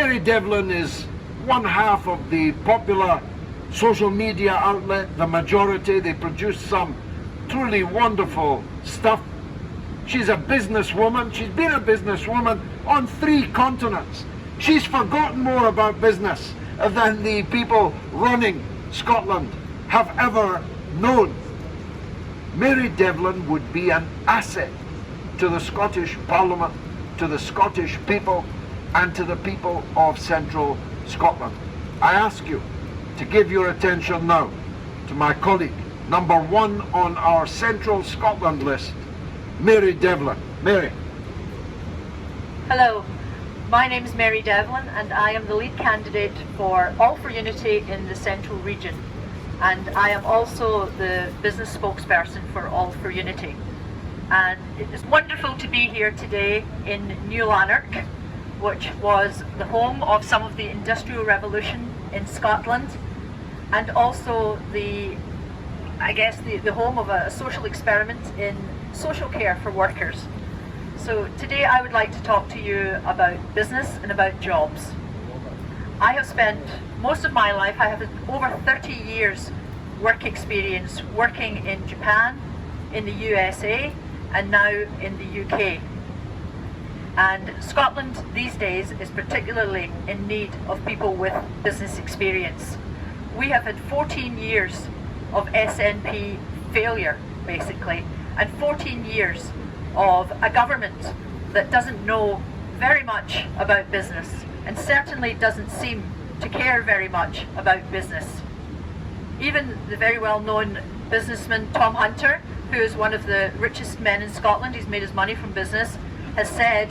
Mary Devlin is one half of the popular social media outlet, the majority. They produce some truly wonderful stuff. She's a businesswoman. She's been a businesswoman on 3 continents. She's forgotten more about business than the people running Scotland have ever known. Mary Devlin would be an asset to the Scottish Parliament, to the Scottish people, and to the people of Central Scotland. I ask you to give your attention now to my colleague, number 1 on our Central Scotland list, Mary Devlin. Mary. Hello, my name is Mary Devlin and I am the lead candidate for All for Unity in the Central region, and I am also the business spokesperson for All for Unity. And it is wonderful to be here today in New Lanark, which was the home of some of the Industrial Revolution in Scotland, and also the home of a social experiment in social care for workers. So today I would like to talk to you about business and about jobs. I have spent most of my life, I have over 30 years work experience working in Japan, in the USA, and now in the UK. And Scotland these days is particularly in need of people with business experience. We have had 14 years of SNP failure, basically, and 14 years of a government that doesn't know very much about business and certainly doesn't seem to care very much about business. Even the very well-known businessman Tom Hunter, who is one of the richest men in Scotland, he's made his money from business, has said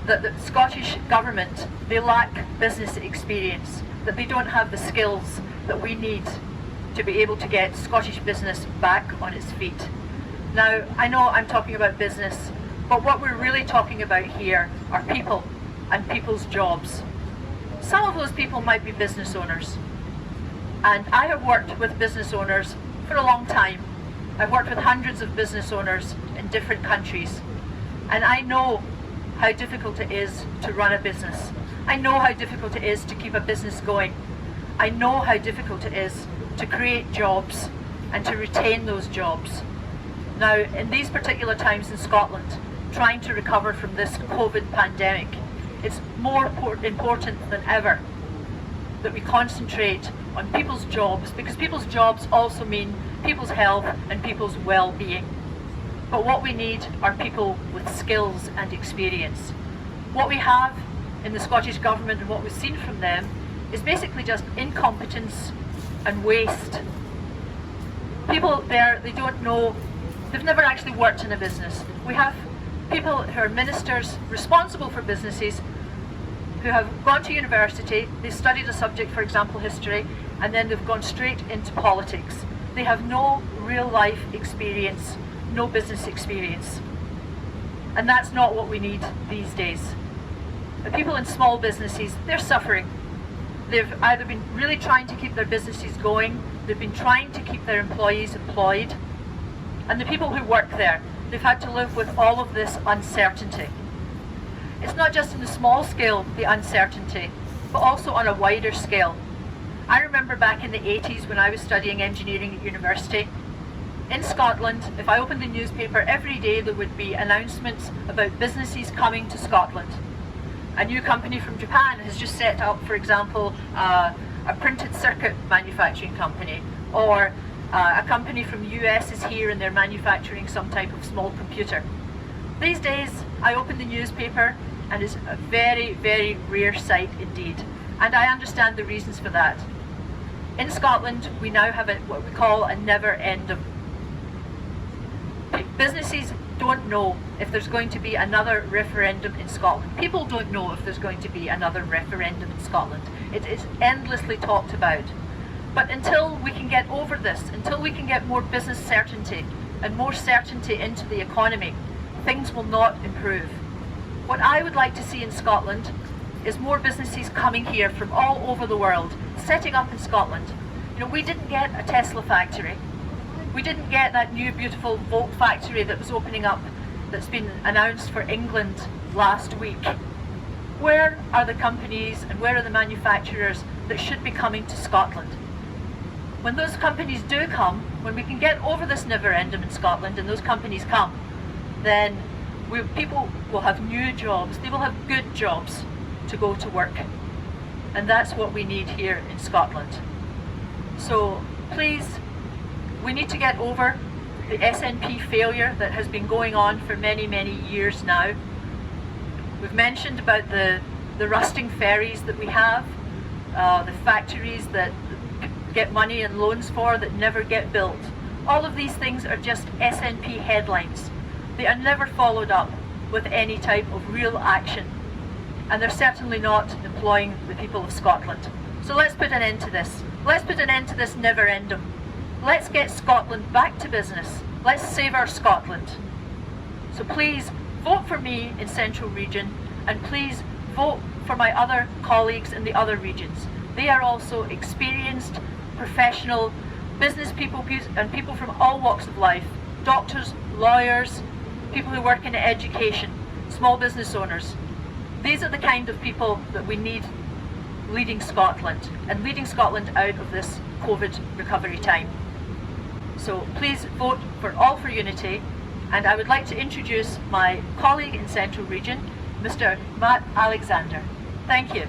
that the Scottish government, they lack business experience, that they don't have the skills that we need to be able to get Scottish business back on its feet. Now, I know I'm talking about business, but what we're really talking about here are people and people's jobs. Some of those people might be business owners, and I have worked with business owners for a long time. I've worked with hundreds of business owners in different countries, and I know how difficult it is to run a business. I know how difficult it is to keep a business going. I know how difficult it is to create jobs and to retain those jobs. Now, in these particular times in Scotland, trying to recover from this COVID pandemic, it's more important than ever that we concentrate on people's jobs, because people's jobs also mean people's health and people's well-being. But what we need are people with skills and experience. What we have in the Scottish Government and what we've seen from them is basically just incompetence and waste. People there, they don't know, they've never actually worked in a business. We have people who are ministers responsible for businesses who have gone to university, they studied a subject, for example history, and then they've gone straight into politics. They have no real life experience, no business experience. And that's not what we need these days. The people in small businesses, they're suffering. They've either been really trying to keep their businesses going, they've been trying to keep their employees employed, and the people who work there, they've had to live with all of this uncertainty. It's not just in the small scale, the uncertainty, but also on a wider scale. I remember back in the 80s when I was studying engineering at university, in Scotland, if I opened the newspaper every day, there would be announcements about businesses coming to Scotland. A new company from Japan has just set up, for example, a printed circuit manufacturing company, or a company from the US is here and they're manufacturing some type of small computer. These days, I open the newspaper and it's a very, very rare sight indeed. And I understand the reasons for that. In Scotland, we now have what we call a never-ending. Businesses don't know if there's going to be another referendum in Scotland. People don't know if there's going to be another referendum in Scotland. It is endlessly talked about. But until we can get over this, until we can get more business certainty and more certainty into the economy, things will not improve. What I would like to see in Scotland is more businesses coming here from all over the world, setting up in Scotland. You know, we didn't get a Tesla factory. We didn't get that new beautiful Volt factory that was opening up, that's been announced for England last week. where are the companies and where are the manufacturers that should be coming to Scotland? When those companies do come, when we can get over this never-ending in Scotland and those companies come, then people will have new jobs, they will have good jobs to go to work. And that's what we need here in Scotland. So please, we need to get over the SNP failure that has been going on for many, many years now. We've mentioned about the rusting ferries that we have, the factories that get money and loans for that never get built. All of these things are just SNP headlines. They are never followed up with any type of real action. And they're certainly not employing the people of Scotland. So let's put an end to this. Let's put an end to this never-ending. Let's get Scotland back to business. Let's save our Scotland. So please vote for me in Central Region, and please vote for my other colleagues in the other regions. They are also experienced, professional business people and people from all walks of life. Doctors, lawyers, people who work in education, small business owners. These are the kind of people that we need leading Scotland and leading Scotland out of this COVID recovery time. So please vote for All for Unity, and I would like to introduce my colleague in Central Region, Mr. Matt Alexander. Thank you.